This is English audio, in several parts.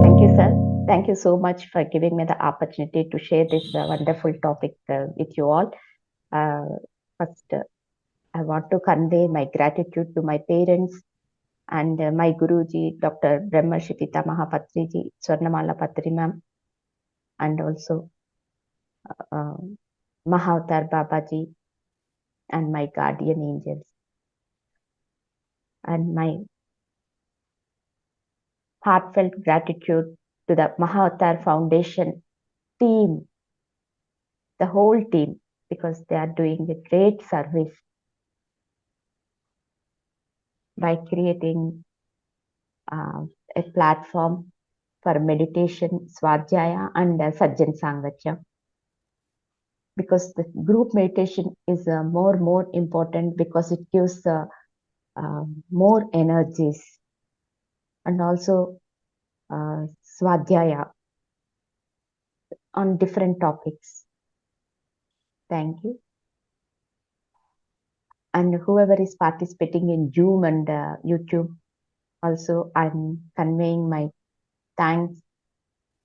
Thank you, sir. Thank you so much for giving me the opportunity to share this wonderful topic with you all. First, I want to convey my gratitude to my parents and my Guruji, Dr. Brahmarshi Pita Mahapatriji, Swarnamala Patri ma'am, and also Mahavatar Babaji, and my guardian angels, and my heartfelt gratitude to the Mahavatar Foundation team, the whole team, because they are doing a great service by creating a platform for meditation, Svadhyaya, and Sajjan Sangatya. Because the group meditation is more important because it gives more energies, and also Svadhyaya on different topics. Thank you. And whoever is participating in Zoom and YouTube, also I'm conveying my thanks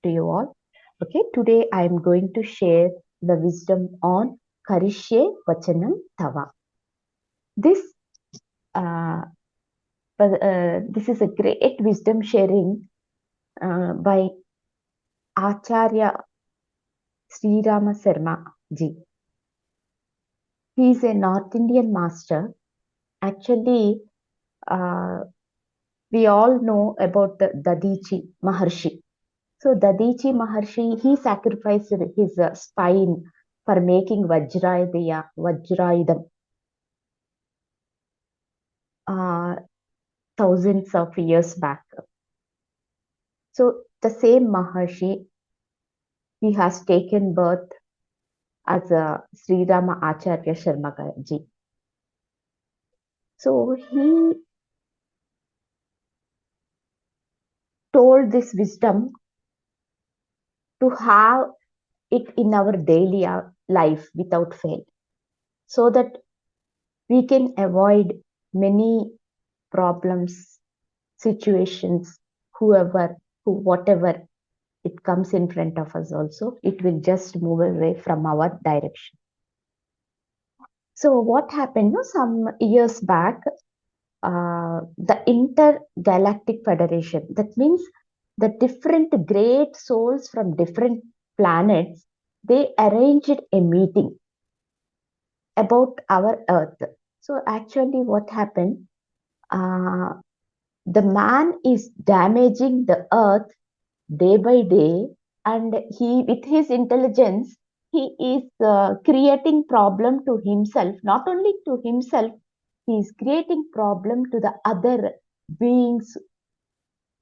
to you all. Okay, today I am going to share the wisdom on Karishye, vachanam, Tava. This this is a great wisdom sharing by Acharya Sri Rama Sarma ji. He is a North Indian master. Actually, we all know about the Dadichi Maharshi. So Dadichi Maharshi, he sacrificed his spine for making Vajrayudam. Thousands of years back. So the same Maharshi, he has taken birth as a Sri Rama Acharya Sharma ji. So he told this wisdom to have it in our daily life without fail, so that we can avoid many problems, situations, whatever it comes in front of us also, it will just move away from our direction. So what happened some years back, the Intergalactic Federation, that means the different great souls from different planets, they arranged a meeting about our Earth. So actually what happened, the man is damaging the Earth day by day, and he, with his intelligence, he is creating problem to himself. Not only to himself, he is creating problem to the other beings,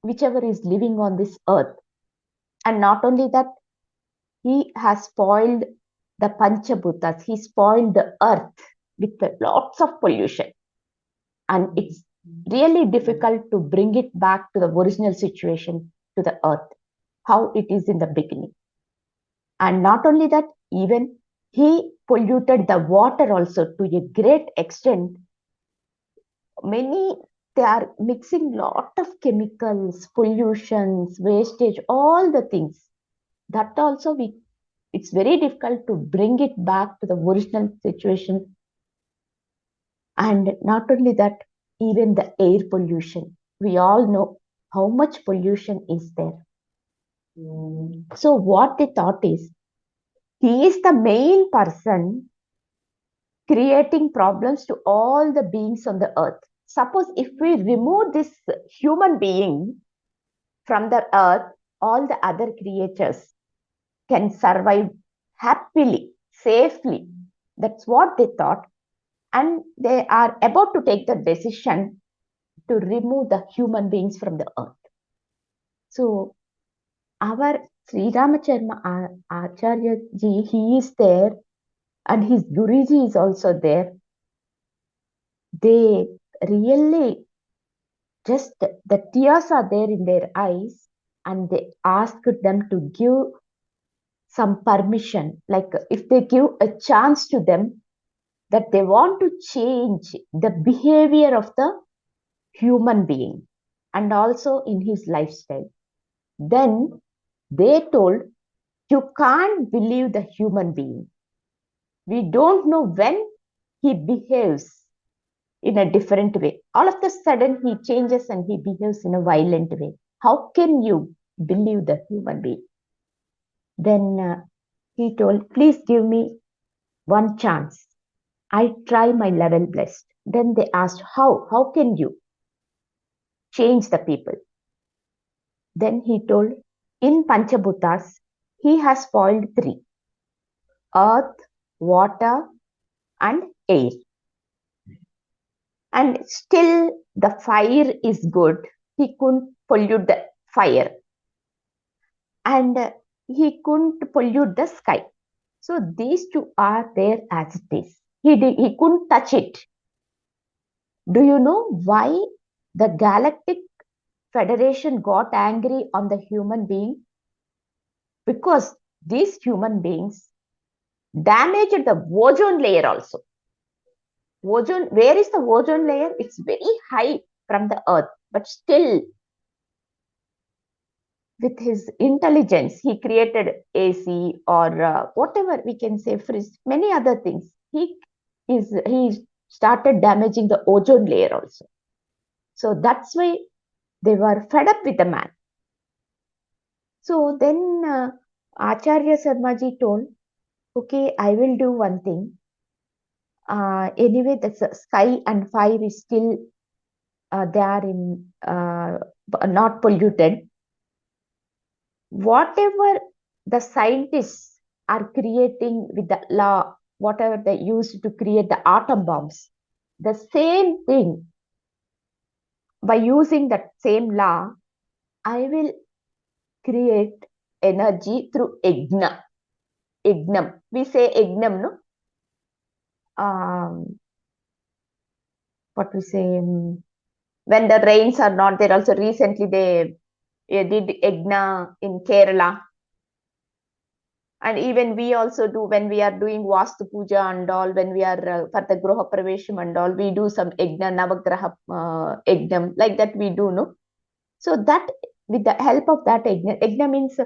whichever is living on this earth. And not only that, he has spoiled the Panchabhutas, he spoiled the earth with lots of pollution. And it's really difficult to bring it back to the original situation, to the earth, how it is in the beginning. And not only that, even he polluted the water also to a great extent. They are mixing lot of chemicals, pollutions, wastage, all the things. That also it's very difficult to bring it back to the original situation. And not only that, even the air pollution. We all know how much pollution is there. So what they thought is, he is the main person creating problems to all the beings on the earth. Suppose if we remove this human being from the earth, all the other creatures can survive happily, safely. That's what they thought. And they are about to take the decision to remove the human beings from the earth. So our Sri Ramacharma Acharya ji, he is there, and his Guruji is also there. They really just, the tears are there in their eyes, and they asked them to give some permission, like if they give a chance to them, that they want to change the behavior of the human being and also in his lifestyle. Then they told, you can't believe the human being. We don't know when he behaves in a different way. All of a sudden, he changes and he behaves in a violent way. How can you believe the human being? Then he told, please give me one chance. I try my level best. Then they asked, how? How can you change the people? Then he told, in Panchabhutas, he has spoiled three: earth, water, and air. And still the fire is good. He couldn't pollute the fire. And he couldn't pollute the sky. So these two are there as it is. He couldn't touch it. Do you know why the Galactic Federation got angry on the human being? Because these human beings damaged the ozone layer also. Ozone, where is the ozone layer? It's very high from the earth, but still with his intelligence, he created AC or whatever we can say, fridge, many other things. He started damaging the ozone layer also. So that's why they were fed up with the man. So then Acharya Sarmaji told, okay, I will do one thing. Anyway, the sky and fire is still they are in not polluted. Whatever the scientists are creating with the law, whatever they use to create the atom bombs, the same thing, by using that same law, I will create energy through Agna. Agnam. We say Agnam, no? What we say, when the rains are not there, also recently they did Agna in Kerala. And even we also do when we are doing Vastu Puja and all, when we are for the Groha Pravesham and all, we do some Agna, Navagraha Agnam, like that we do, no? So that with the help of that Agna means they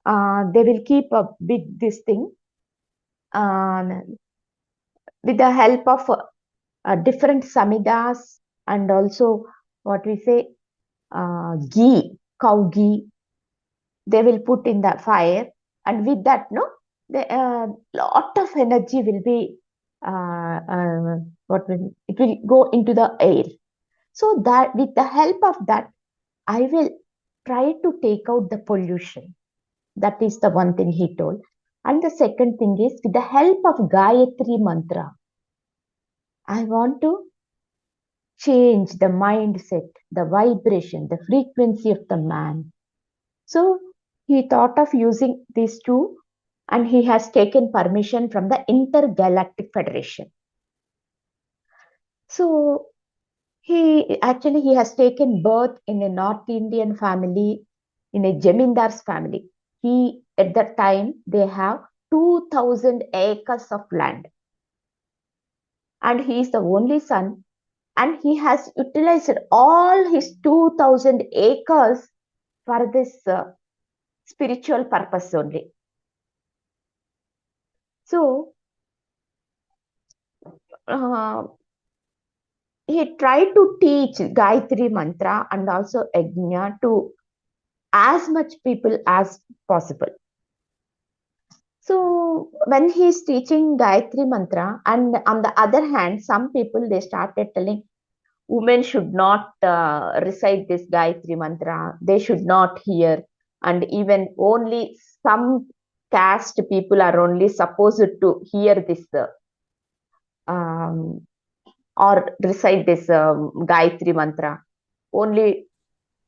will keep a big this thing with the help of different samidas and also what we say ghee, cow ghee, they will put in the fire, and with that, no, the lot of energy will be it will go into the air. So that with the help of that, I will try to take out the pollution. That is the one thing he told. And the second thing is, with the help of Gayatri mantra, I want to change the mindset, the vibration, the frequency of the man. So he thought of using these two, and he has taken permission from the Intergalactic Federation. So he has taken birth in a North Indian family, in a Jamindar's family. At that time, they have 2,000 acres of land. And he is the only son, and he has utilized all his 2,000 acres for this spiritual purpose only. So he tried to teach Gayatri mantra and also Agnya to as much people as possible. So when he is teaching Gayatri mantra, and on the other hand, some people, they started telling women should not recite this Gayatri mantra, they should not hear, and even only some caste people are only supposed to hear this or recite this Gayatri mantra. Only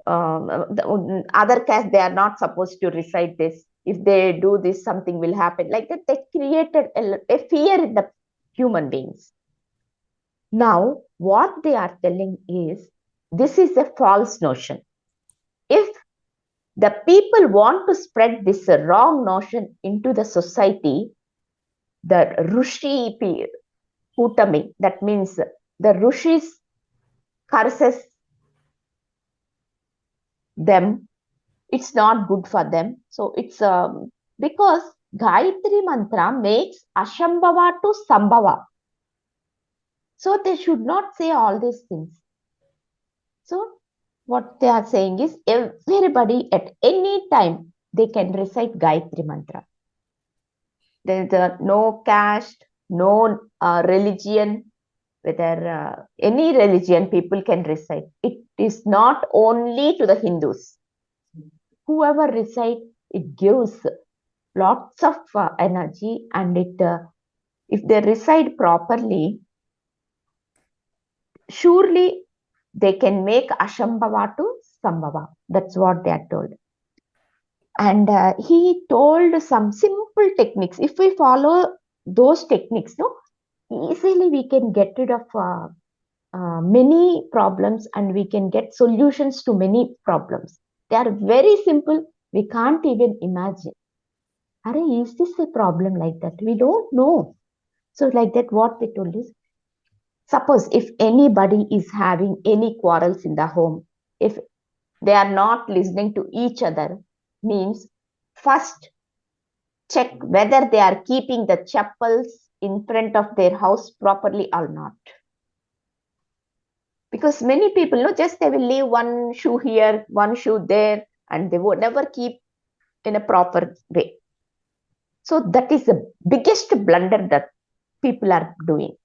the other caste, they are not supposed to recite this. If they do this, something will happen. Like that, they created a fear in the human beings. Now, what they are telling is, this is a false notion. If the people want to spread this wrong notion into the society, the Rishi Hutami. That means the Rishis curses them. It's not good for them. So it's because Gayatri mantra makes Ashambhava to Sambhava. So they should not say all these things. So what they are saying is everybody at any time they can recite Gayatri mantra. There is no caste, no religion, whether any religion people can recite. It is not only to the Hindus. Whoever recite, it gives lots of energy, and it if they recite properly, surely they can make Ashambhava to Sambhava. That's what they are told. And he told some simple techniques. If we follow those techniques, no, easily we can get rid of many problems, and we can get solutions to many problems. They are very simple. We can't even imagine. Is this a problem like that? We don't know. So like that, what they told is, suppose if anybody is having any quarrels in the home, if they are not listening to each other, means first check whether they are keeping the chappals in front of their house properly or not. Because many people know, just they will leave one shoe here, one shoe there, and they would never keep in a proper way. So that is the biggest blunder that people are doing.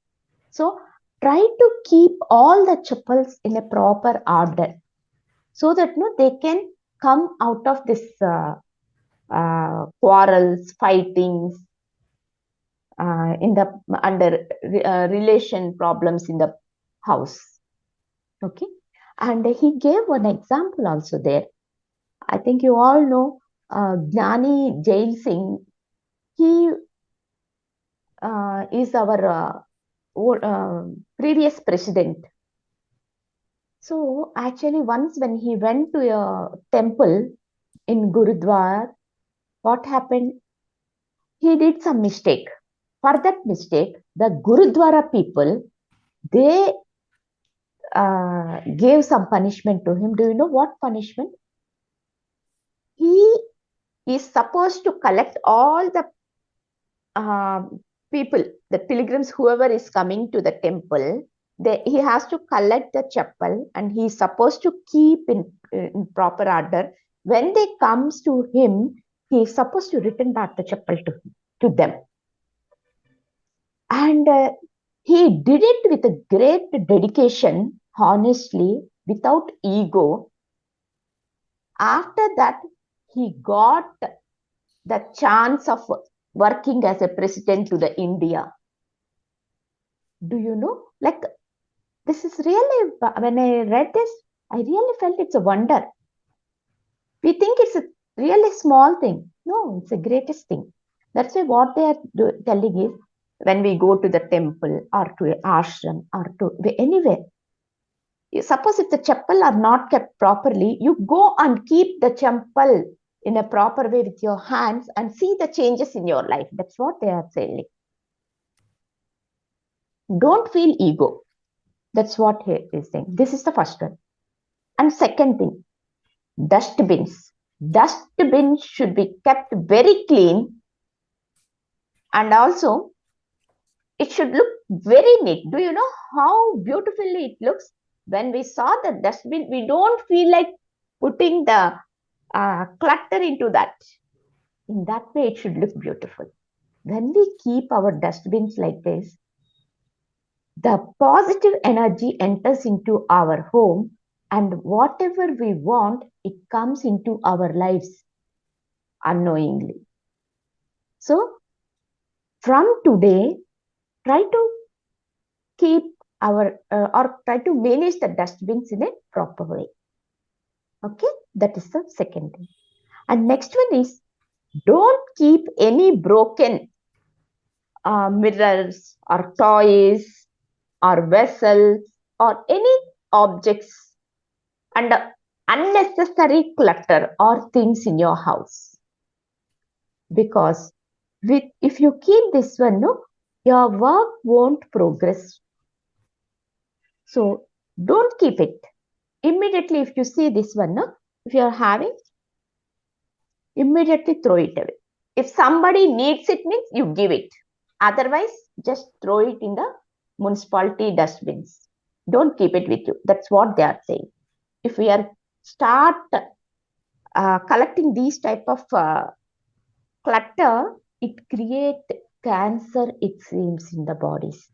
So try to keep all the chappals in a proper order, so that they can come out of this quarrels, fightings, in the under relation problems in the house. Okay, and he gave one example also there. I think you all know Gnani Jail Singh. He is our previous president. So actually, once when he went to a temple in Gurudwara, what happened? He did some mistake. For that mistake, the Gurudwara people, they gave some punishment to him. Do you know what punishment? He is supposed to collect all the people, the pilgrims, whoever is coming to the temple. He has to collect the chappal, and he is supposed to keep in proper order. When they comes to him, he is supposed to return back the chappal to them. And he did it with a great dedication, honestly, without ego. After that, he got the chance of working as a president to the India. Do you know? Like, this is really, when I read this, I really felt it's a wonder. We think it's a really small thing. No, it's the greatest thing. That's why what they are telling is, when we go to the temple or to an ashram or to anywhere, suppose if the chappal are not kept properly, you go and keep the chappal in a proper way with your hands and see the changes in your life. That's what they are saying. Don't feel ego. That's what he is saying. This is the first one. And second thing, dustbins. Dustbins should be kept very clean, and also it should look very neat. Do you know how beautifully it looks? When we saw the dustbin, we don't feel like putting the clutter into that. In that way, it should look beautiful. When we keep our dustbins like this, the positive energy enters into our home, and whatever we want, it comes into our lives unknowingly. So, from today, try to keep our or try to manage the dustbins in a proper way. Okay, that is the second thing. And next one is, don't keep any broken mirrors or toys or vessels or any objects and unnecessary clutter or things in your house. Because if you keep this one, your work won't progress. So don't keep it. Immediately, if you see this one, no? If you are having, immediately throw it away. If somebody needs it, means you give it. Otherwise, just throw it in the municipality dustbins. Don't keep it with you. That's what they are saying. If we are start collecting these type of clutter, it create cancer, it seems, in the bodies.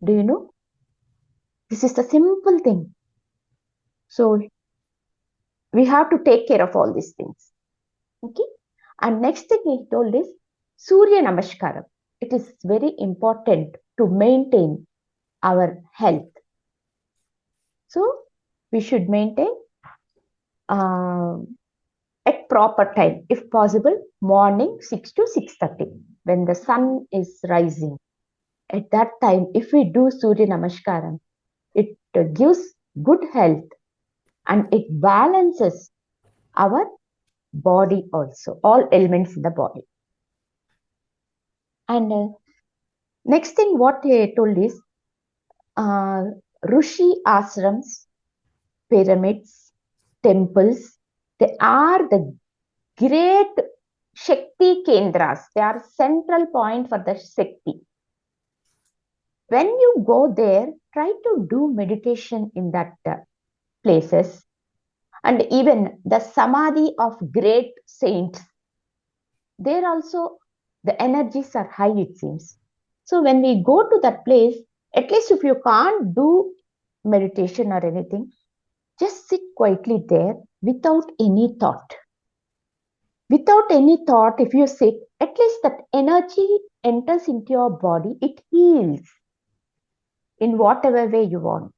Do you know? This is the simple thing. So we have to take care of all these things. Okay. And next thing he told is Surya Namaskaram. It is very important to maintain our health. So we should maintain at proper time, if possible, morning 6 to 6:30 when the sun is rising. At that time, if we do Surya Namaskaram, it gives good health and it balances our body also, all elements in the body. And next thing what he told is Rishi ashrams, pyramids, temples, they are the great Shakti Kendras. They are central point for the Shakti. When you go there, try to do meditation in that places. And even the Samadhi of great saints, there also the energies are high, it seems. So when we go to that place, at least if you can't do meditation or anything, just sit quietly there without any thought. Without any thought, if you sit, at least that energy enters into your body, it heals in whatever way you want.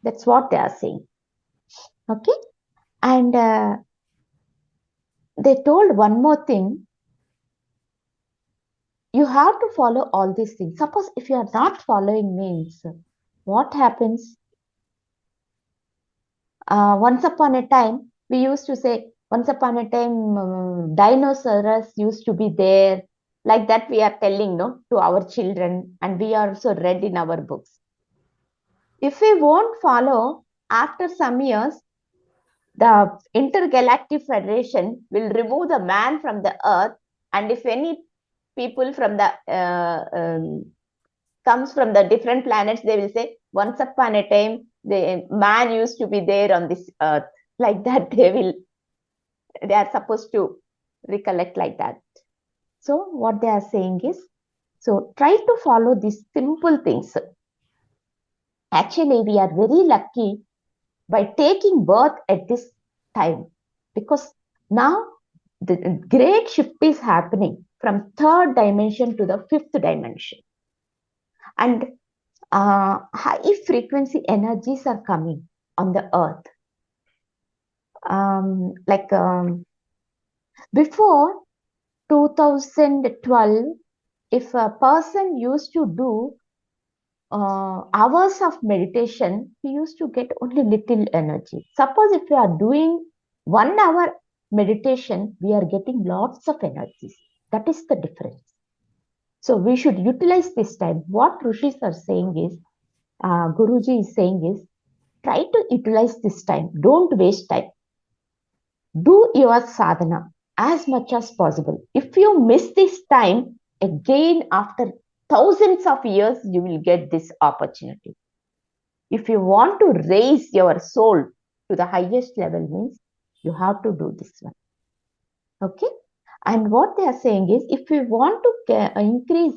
That's what they are saying. Okay. And they told one more thing. You have to follow all these things. Suppose if you are not following means, what happens? Once upon a time, we used to say, once upon a time, dinosaurs used to be there. Like that, we are telling no to our children, and we also read in our books. If we won't follow, after some years, the Intergalactic Federation will remove the man from the earth, and if any people from the comes from the different planets, they will say, once upon a time, the man used to be there on this earth. Like that, they are supposed to recollect like that. So what they are saying is, so try to follow these simple things. Actually, we are very lucky by taking birth at this time, because now the great shift is happening from third dimension to the fifth dimension. And high frequency energies are coming on the earth. Before 2012, if a person used to do hours of meditation, he used to get only little energy. Suppose if you are doing 1 hour meditation, we are getting lots of energies. That is the difference. So we should utilize this time. What Rishis are saying is, Guruji is saying is, try to utilize this time. Don't waste time. Do your sadhana as much as possible. If you miss this time, again after thousands of years, you will get this opportunity. If you want to raise your soul to the highest level, means you have to do this one. Okay? And what they are saying is, if we want to increase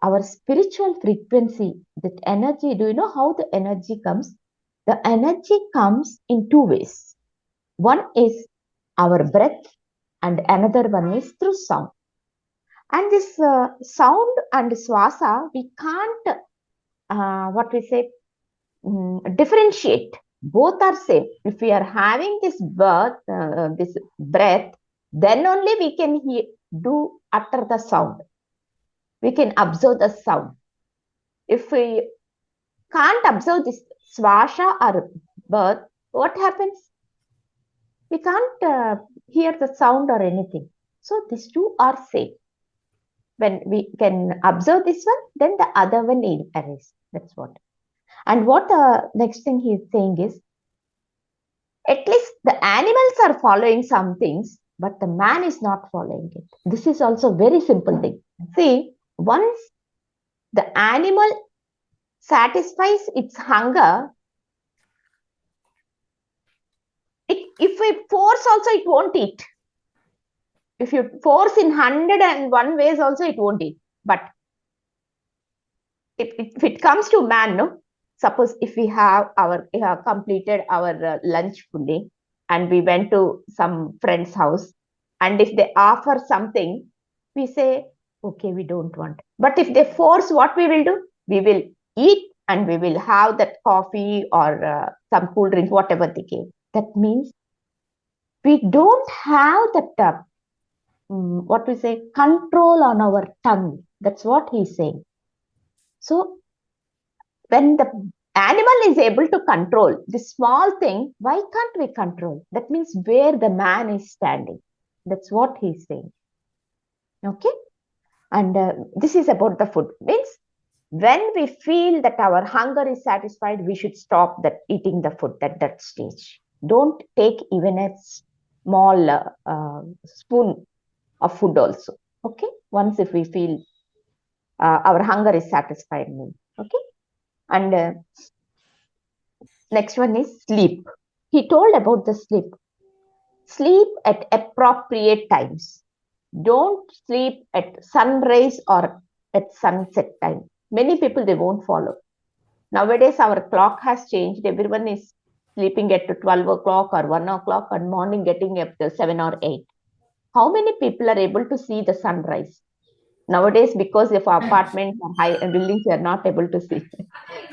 our spiritual frequency, that energy, do you know how the energy comes? The energy comes in two ways. One is our breath, and another one is through sound. And this sound and swasa, we can't, differentiate. Both are same. If we are having this this breath, then only we can utter the sound. We can observe the sound. If we can't observe this swasha or birth, what happens? We can't hear the sound or anything. So these two are same. When we can observe this one, then the other one will arise. That's what. And what the next thing he is saying is, at least the animals are following some things, but the man is not following it. This is also very simple thing. See, once the animal satisfies its hunger, if we force also, it won't eat. If you force in 101 ways also, it won't eat. But if it comes to man, no, suppose if we have completed our lunch fully and we went to some friend's house, and if they offer something, we say, okay, we don't want. But if they force, what we will do? We will eat and we will have that coffee or some cool drink, whatever they give. That means we don't have that what we say, control on our tongue. That's what he's saying. So when the animal is able to control this small thing, why can't we control? That means where the man is standing. That's what he's saying. Okay. And this is about the food. Means when we feel that our hunger is satisfied, we should stop that eating the food at that stage. Don't take even a small spoon of food also. Okay. Once if we feel our hunger is satisfied. Okay. And next one is sleep. He told about the sleep. Sleep at appropriate times. Don't sleep at sunrise or at sunset time. Many people, they won't follow. Nowadays, our clock has changed. Everyone is sleeping at 12 o'clock or 1 o'clock and morning getting up to 7 or 8. How many people are able to see the sunrise? Nowadays, because of apartments or high buildings, we are not able to see.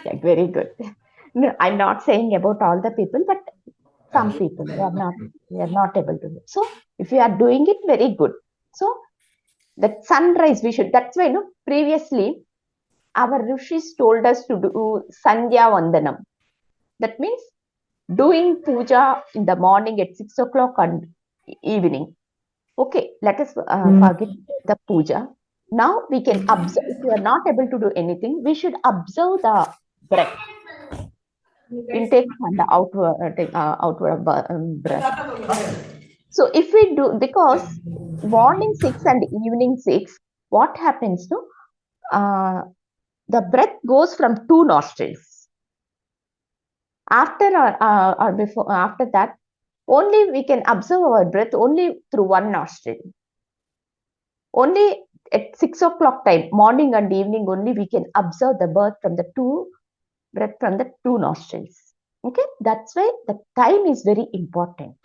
Yeah, very good. No, I'm not saying about all the people, but some people we are not able to do. So if you are doing it, very good. So that sunrise, we should. That's why, previously our rishis told us to do Sandhya Vandanam. That means doing puja in the morning at 6 o'clock and evening. Okay, let us forget the puja. Now we can observe. If you are not able to do anything, we should observe the breath, intake and the outward breath. So if we do, because morning 6 and evening 6, what happens? No, the breath goes from two nostrils. After or before, after that, only we can observe our breath only through one nostril. Only at 6 o'clock time, morning and evening, only we can observe the breath from the two nostrils. Okay, that's why the time is very important.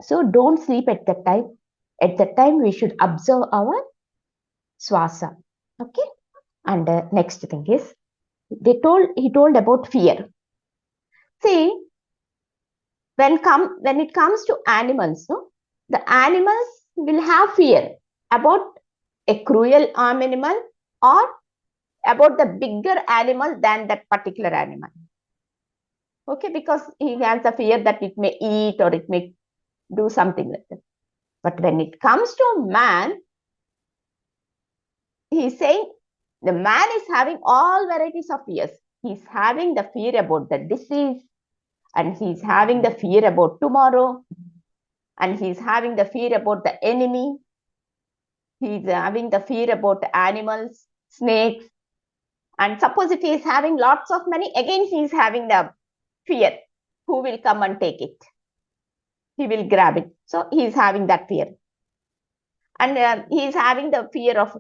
So don't sleep at that time. At that time, we should observe our swasa. Okay. And next thing is, he told about fear. See, when it comes to animals, no, the animals will have fear about a cruel animal or about the bigger animal than that particular animal. Okay, because he has a fear that it may eat or it may do something like that. But when it comes to man, he's saying the man is having all varieties of fears. He's having the fear about the disease, and he's having the fear about tomorrow, and he's having the fear about the enemy. He's having the fear about the animals, snakes. And suppose if he is having lots of money, again he's having the fear. Who will come and take it? He will grab it. So he's having that fear. And he's having the fear of,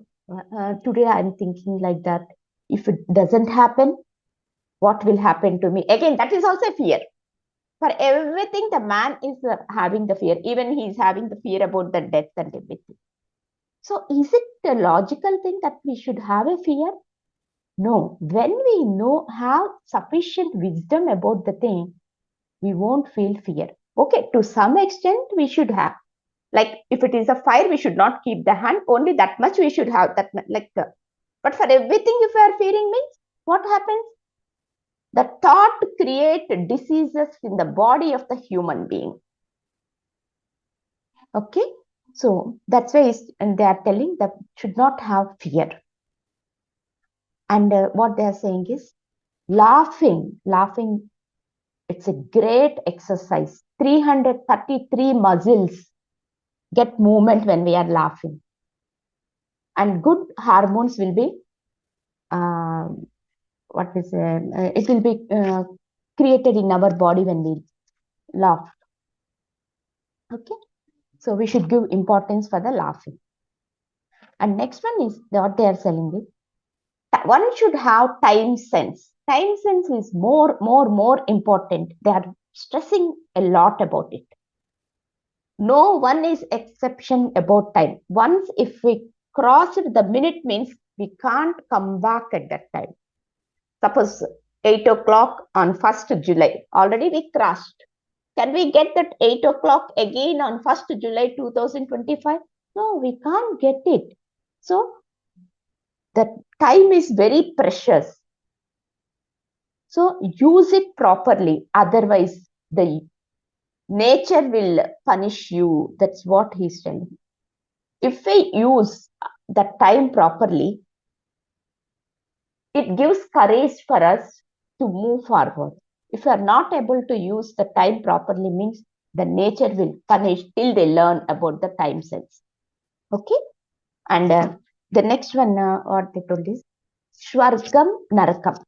today I'm thinking like that. If it doesn't happen, what will happen to me? Again, that is also fear. For everything, the man is having the fear. Even he's having the fear about the death and everything. So is it a logical thing that we should have a fear? No. When we have sufficient wisdom about the thing, we won't feel fear. Okay, to some extent, we should have. Like if it is a fire, we should not keep the hand. Only that much we should have. But for everything, if we are fearing means, what happens? The thought creates diseases in the body of the human being. Okay. So that's why and they are telling that should not have fear. And what they are saying is laughing, it's a great exercise. 333 muscles get movement when we are laughing. And good hormones will be, it will be created in our body when we laugh. Okay. So we should give importance for the laughing. And next one is what they are telling is one should have time sense. Time sense is more important. They are stressing a lot about it. No one is exception about time. Once if we cross the minute means we can't come back at that time. Suppose 8 o'clock on 1st July, already we crossed. Can we get that 8 o'clock again on 1st July 2025? No, we can't get it. So the time is very precious. So use it properly. Otherwise, the nature will punish you. That's what he's telling. If we use the time properly, it gives courage for us to move forward. If you are not able to use the time properly, means the nature will punish till they learn about the time sense. Okay? And the next one, what they told is Shwargam Narakam.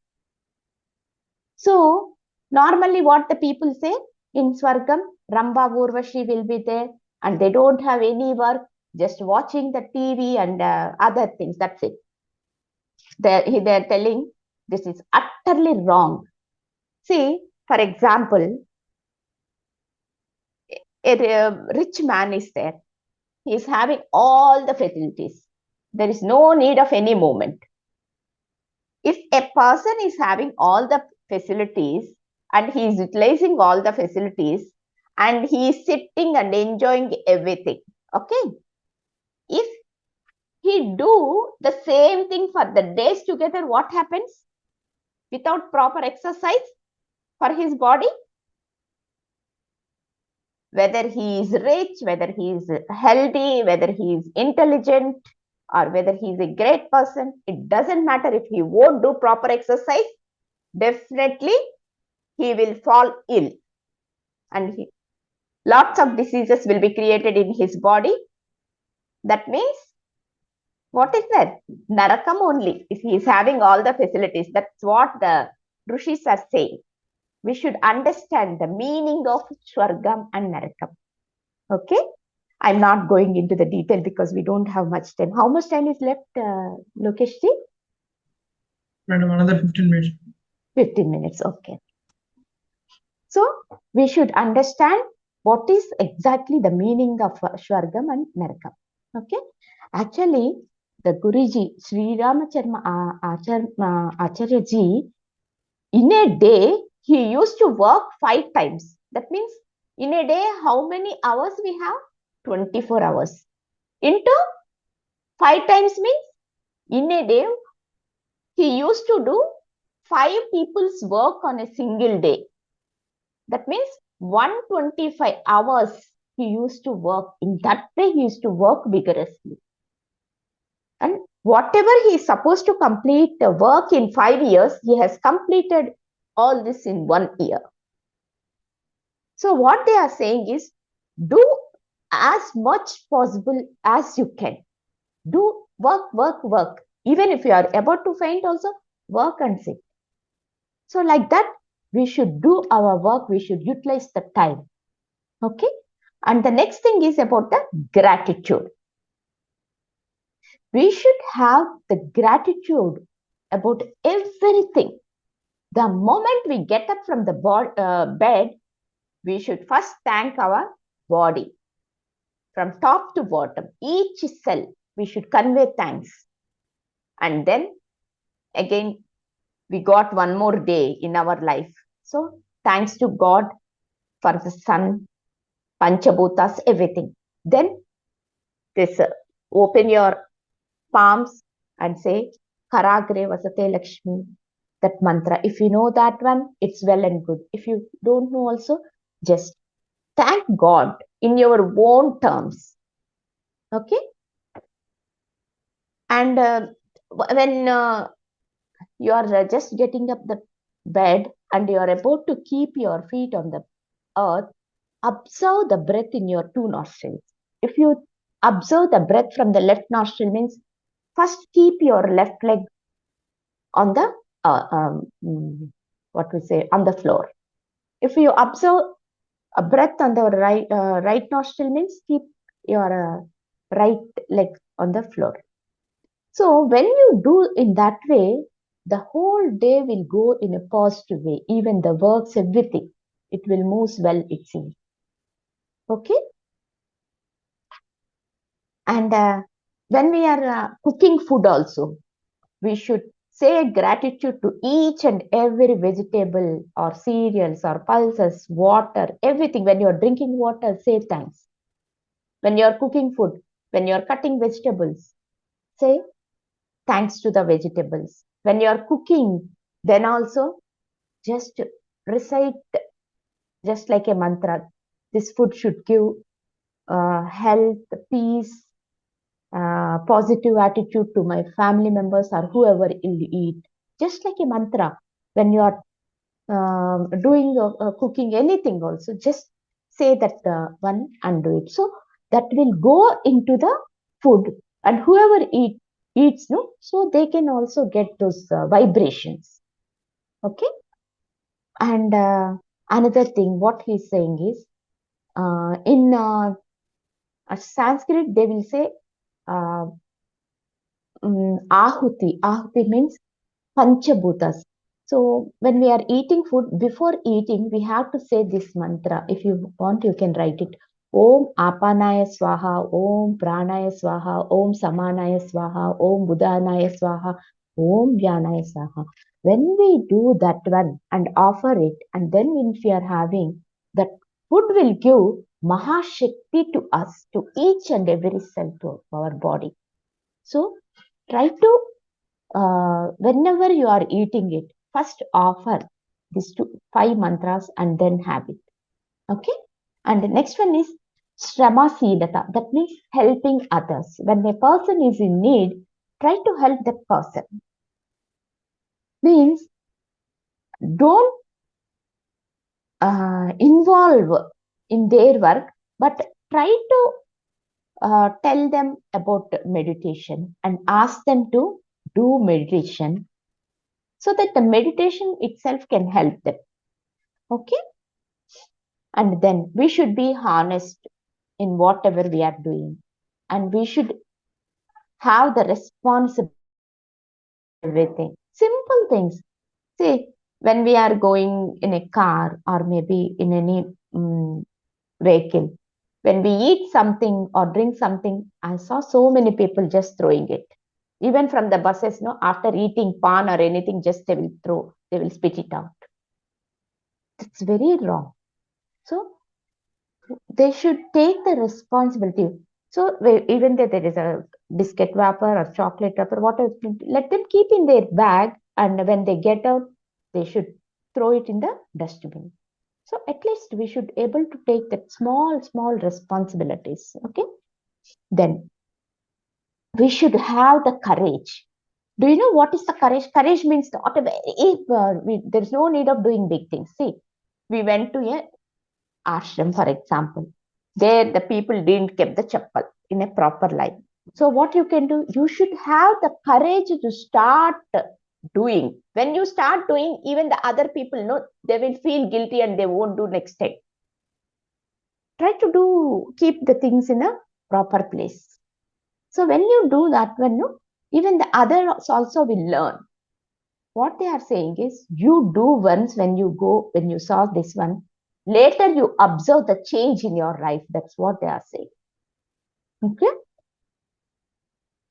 So, normally what the people say in Swargam, Ramba Urvashi will be there and they don't have any work, just watching the TV and other things. That's it. They're telling this is utterly wrong. See, for example, a rich man is there. He is having all the facilities. There is no need of any movement. If a person is having all the facilities and he is utilizing all the facilities and he is sitting and enjoying everything, okay? If he do the same thing for the days together, what happens? Without proper exercise for his body, whether he is rich, whether he is healthy, whether he is intelligent, or whether he is a great person, it doesn't matter. If he won't do proper exercise, definitely he will fall ill and lots of diseases will be created in his body. That means, what is that? Narakam only. If he is having all the facilities, that's what the Rishis are saying. We should understand the meaning of Swargam and Narakam. Okay? I'm not going into the detail because we don't have much time. How much time is left, Lokeshji? Madam, another 15 minutes. 15 minutes, okay. So, we should understand what is exactly the meaning of Swargam and Narakam. Okay? Actually, the Guruji, Sri Ramacharma Acharya Ji, in a day, he used to work 5 times. That means, in a day, how many hours we have? 24 hours. Into 5 times means, in a day, he used to do 5 people's work on a single day. That means 125 hours he used to work. In that way, he used to work vigorously. And whatever he is supposed to complete the work in 5 years, he has completed all this in 1 year. So what they are saying is, do as much possible as you can. Do work. Even if you are about to faint also, work and sit. So like that, we should do our work. We should utilize the time. Okay. And the next thing is about the gratitude. We should have the gratitude about everything. The moment we get up from the bed, we should first thank our body. From top to bottom, each cell, we should convey thanks. And then again, we got one more day in our life. So thanks to God for the sun, Panchabhutas, everything. Then this open your palms and say, Karagre Vasate Lakshmi, that mantra. If you know that one, it's well and good. If you don't know also, just thank God in your own terms. Okay. And when you are just getting up the bed and you are about to keep your feet on the earth, observe the breath in your two nostrils. If you observe the breath from the left nostril, means first keep your left leg on the what we say, on the floor. If you observe a breath on the right nostril, means keep your right leg on the floor. So when you do in that way, the whole day will go in a positive way. Even the works, everything, it will move well, it seems. Okay. And when we are cooking food also, we should say gratitude to each and every vegetable or cereals or pulses, water, everything. When you're drinking water, say thanks. When you're cooking food, when you're cutting vegetables, say thanks to the vegetables. When you're cooking, then also just recite just like a mantra. This food should give health, peace, positive attitude to my family members or whoever will eat. Just like a mantra. When you are doing cooking anything also, just say that one and do it. So that will go into the food, and whoever eats, no, so they can also get those vibrations. Okay. And another thing, what he's saying is, in Sanskrit, they will say uh, ahuti. Ahuti means panchabhutas. So when we are eating food, before eating, we have to say this mantra. If you want, you can write it. Om Apanaya Swaha, Om Pranaya Swaha, Om Samanaya Swaha, Om Buddhanaya Swaha, Om Vyanaya Swaha. When we do that one and offer it, and then if we are having, that food will give Mahashakti to us, to each and every cell to our body. So try to whenever you are eating it, first offer these 5 mantras and then have it. Okay. And the next one is Shramasilata. That means helping others. When a person is in need, try to help that person. Means don't involve in their work, but try to tell them about meditation and ask them to do meditation so that the meditation itself can help them. Okay. And then we should be honest in whatever we are doing, and we should have the responsibility everything. Simple things. See, when we are going in a car or maybe in any vehicle, when we eat something or drink something, I saw so many people just throwing it. Even from the buses, no, after eating pan or anything, just they will throw, they will spit it out. That's very wrong. So they should take the responsibility. So even though there is a biscuit wrapper or chocolate wrapper, whatever, let them keep in their bag, and when they get out, they should throw it in the dustbin. So at least we should able to take that small responsibilities. Okay. Then we should have the courage. Do you know what is the courage? Courage means not a very, there's no need of doing big things. See, we went to a ashram, for example. There, the people didn't keep the chappal in a proper line. So, what you can do, you should have the courage to start doing. When you start doing, even the other people know, they will feel guilty and they won't do next time. Try to do, keep the things in a proper place. So, when you do that, even the others also will learn. What they are saying is, you do once when you saw this one, later you observe the change in your life. That's what they are saying. Okay.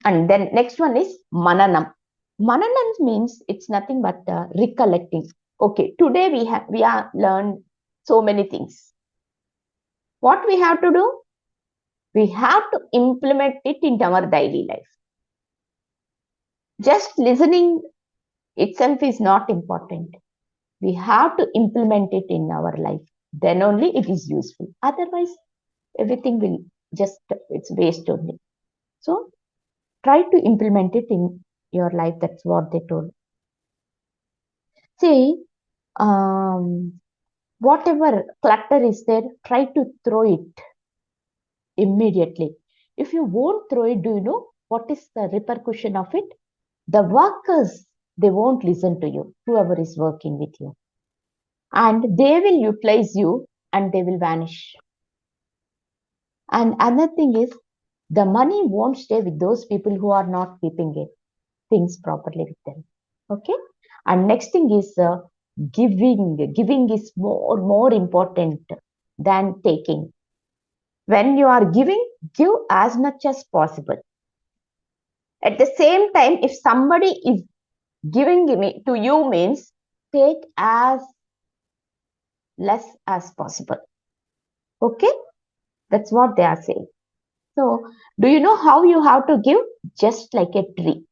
And then next one is mananam. Mananam means it's nothing but recollecting. Okay, today we are learned so many things. What we have to do? We have to implement it in our daily life. Just listening itself is not important. We have to implement it in our life. Then only it is useful. Otherwise, everything will just, it's waste only. So try to implement it in your life. That's what they told. See, whatever clutter is there, try to throw it immediately. If you won't throw it, do you know what is the repercussion of it? The workers, they won't listen to you, whoever is working with you. And they will utilize you and they will vanish. And another thing is, the money won't stay with those people who are not keeping it, things properly with them. Okay? And next thing is giving. Giving is more important than taking. When you are giving, give as much as possible. At the same time, if somebody is giving to you, means take as less as possible. Okay? That's what they are saying. So, do you know how you have to give? Just like a tree.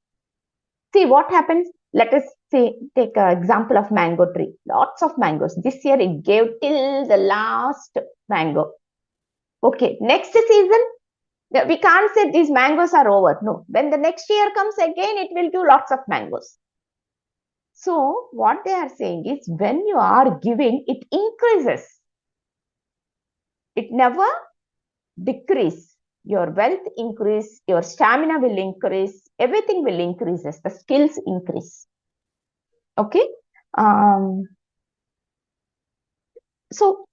See what happens. Let us say, take an example of mango tree. Lots of mangoes. This year it gave till the last mango. Okay, next season, we can't say these mangoes are over. No, when the next year comes again, it will give lots of mangoes. So what they are saying is, when you are giving, it increases. It never decrease. Your wealth increase, your stamina will increase, everything will increase as the skills increase. Okay. So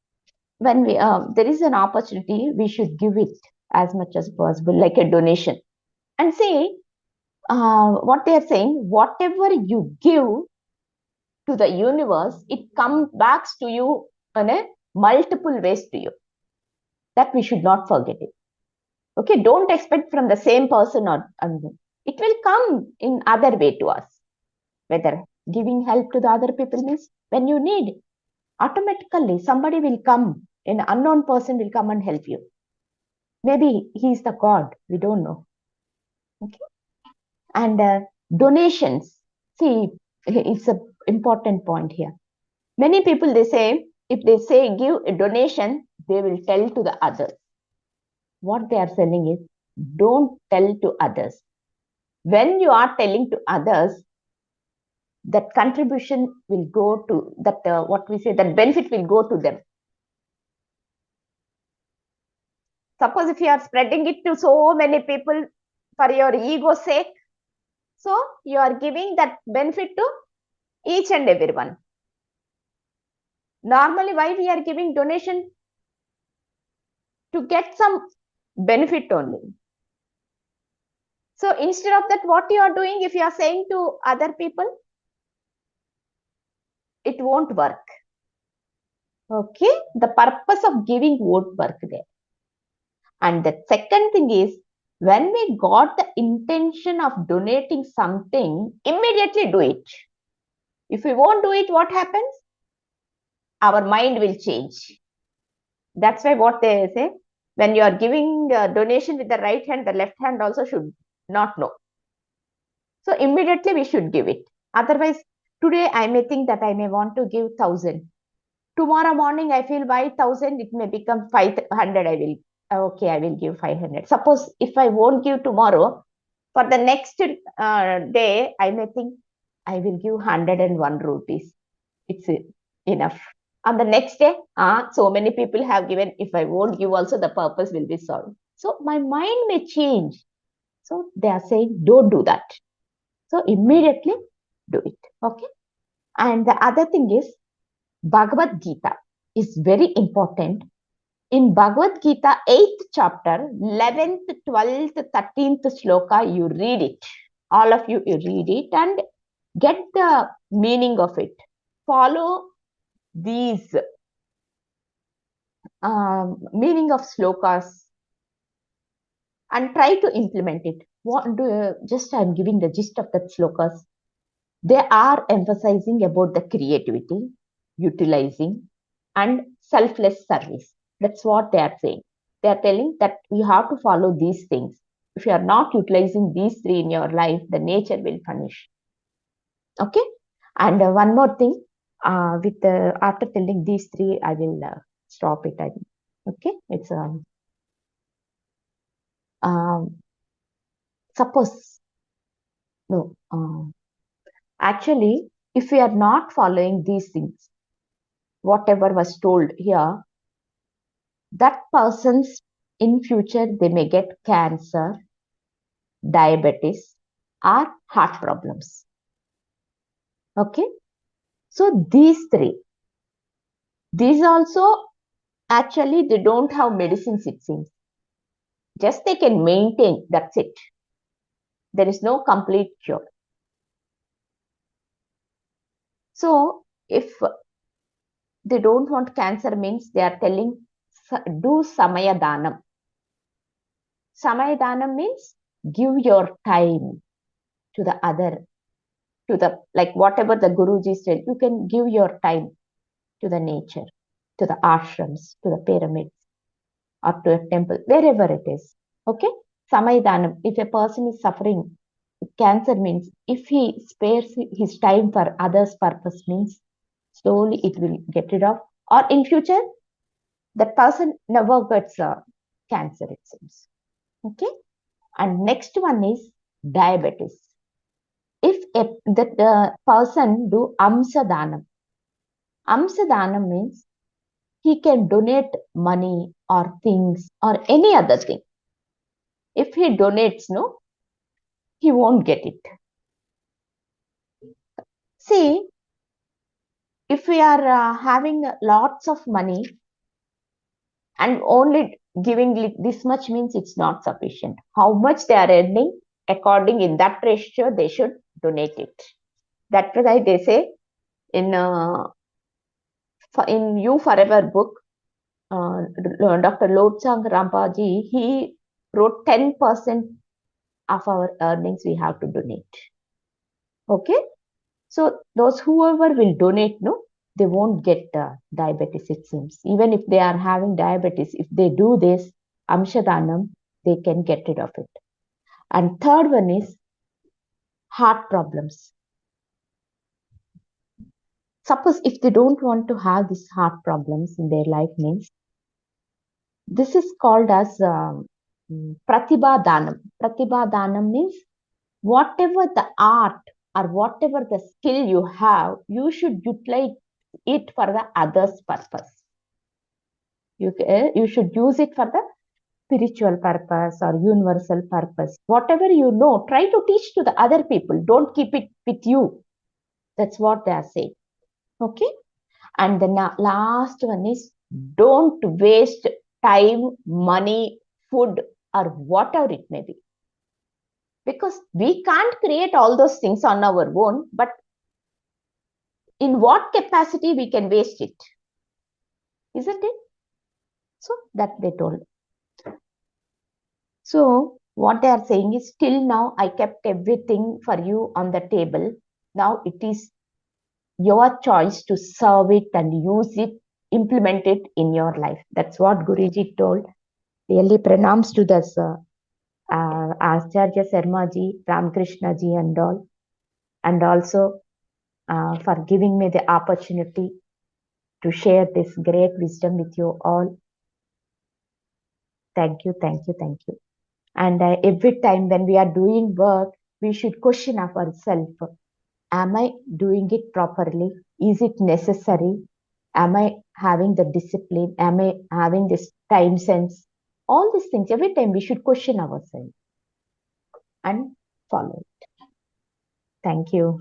when we there is an opportunity, we should give it as much as possible, like a donation. And see, what they are saying, whatever you give to the universe, it comes back to you in a multiple ways to you. That we should not forget it. Okay, don't expect from the same person or it will come in other way to us. Whether giving help to the other people means when you need, automatically somebody will come, an unknown person will come and help you. Maybe he is the God, we don't know. Okay, and donations. See, it's an important point here. Many people, they say, if they say give a donation, they will tell to the others. What they are saying is, don't tell to others. When you are telling to others, that contribution will go to that, what we say, that benefit will go to them. Suppose if you are spreading it to so many people for your ego's sake, so you are giving that benefit to each and everyone. Normally, why we are giving donation? To get some benefit only. So instead of that, what you are doing, if you are saying to other people, it won't work. Okay, the purpose of giving won't work there. And the second thing is, when we got the intention of donating something, immediately do it. If we won't do it, what happens? Our mind will change. That's why what they say, when you are giving donation with the right hand, the left hand also should not know. So immediately we should give it. Otherwise, today I may think that I may want to give 1,000. Tomorrow morning I feel why 1,000, it may become 500. I will give 500. Suppose if I won't give tomorrow, for the next day, I may think I will give 101 rupees. It's enough. On the next day, so many people have given. If I won't give also, the purpose will be solved. So my mind may change. So they are saying, don't do that. So immediately do it. Okay. And the other thing is, Bhagavad Gita is very important. In Bhagavad Gita, 8th chapter, 11th, 12th, 13th sloka, you read it. All of you read it and get the meaning of it. Follow these meaning of slokas and try to implement it. I'm giving the gist of the slokas. They are emphasizing about the creativity, utilizing, and selfless service. That's what they are saying. They are telling that we have to follow these things. If you are not utilizing these three in your life, the nature will punish. Okay. And one more thing, after telling these three, I will stop it. Okay. It's um, Suppose, no, actually, if we are not following these things, whatever was told here, that person's in future, they may get cancer, diabetes, or heart problems. Okay. So these three, these also actually they don't have medicines, it seems. Just they can maintain, that's it. There is no complete cure. So if they don't want cancer, means they are telling do samaya danam. Samaya danam means give your time to the other, to the, like whatever the Guruji said, you can give your time to the nature, to the ashrams, to the pyramids, or to a temple, wherever it is. Okay? Samaidanam. If a person is suffering cancer, means if he spares his time for others' purpose, means slowly it will get rid of. Or in future, that person never gets cancer, it seems. Okay? And next one is diabetes. If that person do amsadanam. Amsadanam means he can donate money or things or any other thing. If he donates, no, he won't get it. See, if we are having lots of money and only giving this much, means it's not sufficient. How much they are earning, according in that ratio, they should donate it. That's why they say in You Forever book, Dr. Lotsang Rampaji, he wrote 10% of our earnings we have to donate. Okay? So those whoever will donate, no, they won't get diabetes, it seems. Even if they are having diabetes, if they do this amshadanam, they can get rid of it. And third one is heart problems. Suppose if they don't want to have these heart problems in their life, means this is called as pratibha danam. Pratibha danam means whatever the art or whatever the skill you have, you should utilize it for the other's purpose. You should use it for the spiritual purpose or universal purpose. Whatever you know, try to teach to the other people. Don't keep it with you. That's what they are saying. Okay. And the last one is don't waste time, money, food, or whatever it may be. Because we can't create all those things on our own, but in what capacity we can waste it? Isn't it? So that they told. So what they are saying is, till now I kept everything for you on the table. Now it is your choice to serve it and use it, implement it in your life. That's what Guruji told. Really pranams to the Acharya Sarma ji, Ramakrishna ji and all. And also for giving me the opportunity to share this great wisdom with you all. Thank you, thank you, thank you. And every time when we are doing work, we should question ourselves. Am I doing it properly? Is it necessary? Am I having the discipline? Am I having this time sense? All these things, every time we should question ourselves and follow it. Thank you.